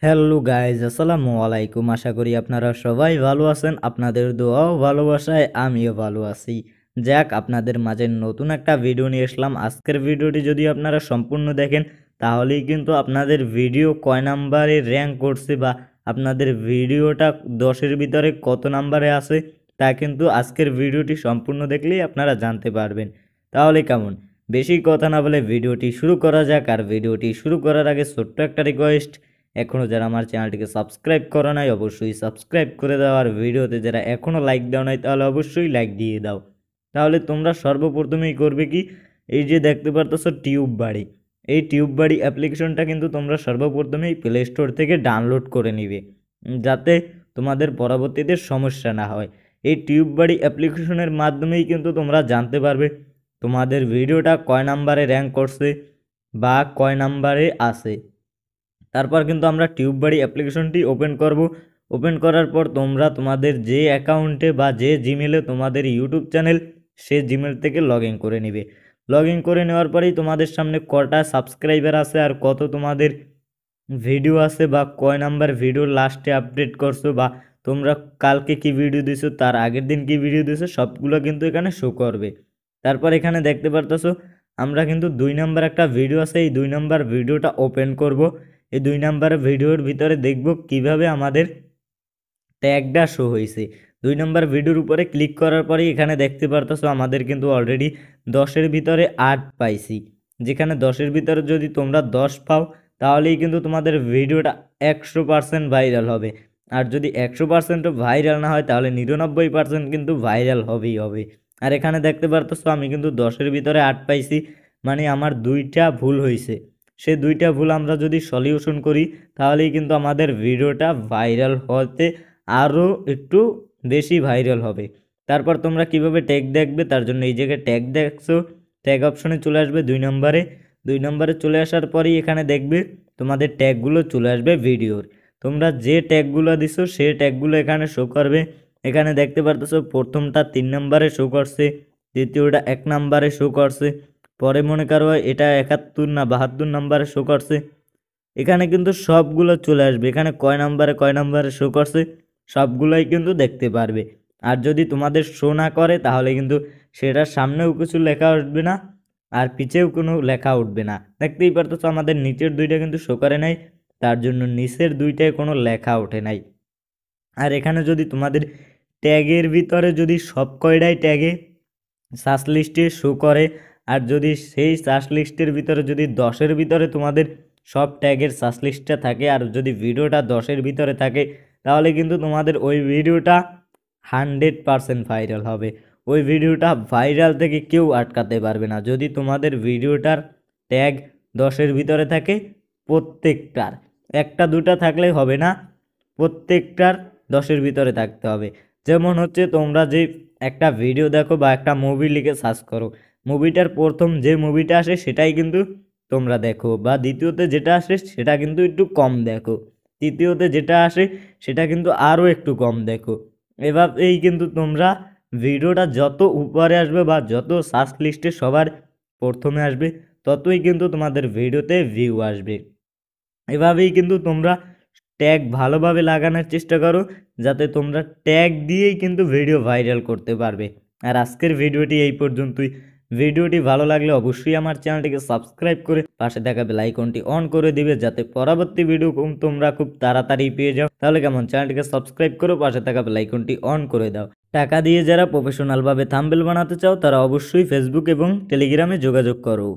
Hello guys, আসসালামু আলাইকুম। আশা করি আপনারা সবাই ভালো আছেন। আপনাদের দোয়া ও ভালোবাসায় আমিও ভালো আছি। যাক, আপনাদের মাঝে নতুন একটা ভিডিও নিয়ে আসলাম। আজকের ভিডিওটি যদি আপনারা সম্পূর্ণ দেখেন তাহলেই কিন্তু আপনাদের ভিডিও কয় নাম্বারে র্যাঙ্ক করছে বা আপনাদের ভিডিওটা 10-এর ভিতরে কত নাম্বারে আছে তা কিন্তু আজকের ভিডিওটি সম্পূর্ণ দেখলেই আপনারা জানতে পারবেন। তাহলে কেমন, বেশি কথা না বলে ভিডিওটি শুরু করা যাক। আর ভিডিওটি শুরু করার আগে ছোট্ট একটা রিকোয়েস্ট, এখনও যারা আমার চ্যানেলটিকে সাবস্ক্রাইব করা নাই অবশ্যই সাবস্ক্রাইব করে দাও। আর ভিডিওতে যারা এখনও লাইক দাও নাই তাহলে অবশ্যই লাইক দিয়ে দাও। তাহলে তোমরা সর্বপ্রথমেই করবে কি, এই যে দেখতে পারতেছো টিউব বাড়ি, এই টিউব বাড়ি অ্যাপ্লিকেশনটা কিন্তু তোমরা সর্বপ্রথমেই প্লে স্টোর থেকে ডাউনলোড করে নিবে, যাতে তোমাদের পরবর্তীতে সমস্যা না হয়। এই টিউব বাড়ি অ্যাপ্লিকেশনের মাধ্যমেই কিন্তু তোমরা জানতে পারবে তোমাদের ভিডিওটা কয় নাম্বারে র্যাঙ্ক করছে বা কয় নাম্বারে আছে। তারপর কিন্তু আমরা টিউব বাড়ি অ্যাপ্লিকেশনটি ওপেন করব। ওপেন করার পর তোমরা তোমাদের যে অ্যাকাউন্টে বা যে জিমেলে তোমাদের ইউটিউব চ্যানেল, সে জিমেল থেকে লগ ইন করে নিবে। লগ ইন করে নেওয়ার পরেই তোমাদের সামনে কটা সাবস্ক্রাইবার আছে আর কত তোমাদের ভিডিও আছে বা কয় নাম্বার ভিডিও লাস্টে আপডেট করছো বা তোমরা কালকে কি ভিডিও দিছো, তার আগের দিন কি ভিডিও দিছো, সবগুলো কিন্তু এখানে শো করবে। তারপর এখানে দেখতে পারতেছো আমরা কিন্তু 2 নাম্বার একটা ভিডিও আছে, এই 2 নাম্বার ভিডিওটা ওপেন করব। এই 2 নাম্বার ভিডিওর ভিতরে দেখব কিভাবে আমাদের ট্যাগটা শো হয়েছে। 2 নাম্বার ভিডিওর উপরে ক্লিক করার পরে এখানে দেখতে পারতেছো আমাদের কিন্তু অলরেডি 10-এর ভিতরে 8 পাইছি। যেখানে 10-এর ভিতরে যদি তোমরা 10 পাও তাহলেই কিন্তু তোমাদের ভিডিওটা 100% ভাইরাল হবে। আর যদি 100%ও ভাইরাল না হয় তাহলে 99% কিন্তু ভাইরাল হবেই হবে। আর এখানে দেখতে পারতেছো আমি কিন্তু 10-এর ভিতরে 8 পাইছি, মানে আমার 2টা ভুল হয়েছে। সে 2টা ভুল আমরা যদি সলিউশন করি তাহলেই কিন্তু আমাদের ভিডিওটা ভাইরাল হতে আরও একটু বেশি ভাইরাল হবে। তারপর তোমরা কিভাবে ট্যাগ দেখবে, তার জন্য এই জায়গায় ট্যাগ দেখছো, ট্যাগ অপশনে চলে আসবে 2 নম্বরে। 2 নম্বরে চলে আসার পরেই এখানে দেখবে তোমাদের ট্যাগগুলো চলে আসবে ভিডিওর। তোমরা যে ট্যাগগুলো দিছো সেই ট্যাগগুলো এখানে শো করবে। এখানে দেখতে পারতেছো প্রথমটা 3 নম্বরে শো করছে, দ্বিতীয়টা 1 নম্বরে শো করছে, পরে মনে করো এটা 71 না 72 নম্বরে শো করছে। এখানে কিন্তু সবগুলো চলে আসবে, এখানে কয় নাম্বারে শো করছে সবগুলোই কিন্তু দেখতে পারবে। আর যদি তোমাদের শো না করে তাহলে কিন্তু সেটার সামনেও কিছু লেখা উঠবে না আর পিছেও কোনো লেখা উঠবে না। দেখতেই পারতেছো আমাদের নিচের 2টা কিন্তু শো করে নাই, তার জন্য নিচের 2টায় কোনো লেখা ওঠে নাই। আর এখানে যদি তোমাদের ট্যাগের ভিতরে যদি সব কয়টাই ট্যাগে সার্চ লিস্টে শো করে, আর যদি সেই সার্চ লিস্টের ভিতরে যদি 10-এর ভিতরে তোমাদের সব ট্যাগের সার্চ লিস্টটা থাকে আর যদি ভিডিওটা 10-এর ভিতরে থাকে তাহলে কিন্তু তোমাদের ওই ভিডিওটা 100% ভাইরাল হবে। ওই ভিডিওটা ভাইরাল থেকে কেউ আটকাতে পারবে না। যদি তোমাদের ভিডিওটার ট্যাগ 10-এর ভিতরে থাকে, প্রত্যেকটার, একটা দুটা থাকলে হবে না, প্রত্যেকটার 10-এর ভিতরে থাকতে হবে। যেমন হচ্ছে তোমরা যে একটা ভিডিও দেখো বা একটা মুভি লিখে সার্চ করো, মুভিটার প্রথম যে মুভিটা আসে সেটাই কিন্তু তোমরা দেখো, বা দ্বিতীয়তে যেটা আসে সেটা কিন্তু একটু কম দেখো, তৃতীয়তে যেটা আসে সেটা কিন্তু আরও একটু কম দেখো। এভাবেই কিন্তু তোমরা ভিডিওটা যত উপরে আসবে বা যত সার্চ লিস্টে সবার প্রথমে আসবে ততই কিন্তু তোমাদের ভিডিওতে ভিউ আসবে। এভাবেই কিন্তু তোমরা ট্যাগ ভালোভাবে লাগানোর চেষ্টা করো, যাতে তোমরা ট্যাগ দিয়েই কিন্তু ভিডিও ভাইরাল করতে পারবে। আর আজকের ভিডিওটি এই পর্যন্তই। ভিডিওটি ভালো লাগলে অবশ্যই আমার চ্যানেলটিকে সাবস্ক্রাইব করে পাশে থাকা বেল আইকনটি অন করে দিবে, যাতে পরবর্তী ভিডিও তোমরা খুব তাড়াতাড়ি পেয়ে যাও। তাহলে কেমন, চ্যানেলটিকে সাবস্ক্রাইব করো, পাশে থাকা বেল আইকনটি অন করে দাও। টাকা দিয়ে যারা প্রফেশনালভাবে থাম্বনেল বানাতে চাও তারা অবশ্যই ফেসবুক এবং টেলিগ্রামে যোগাযোগ করো।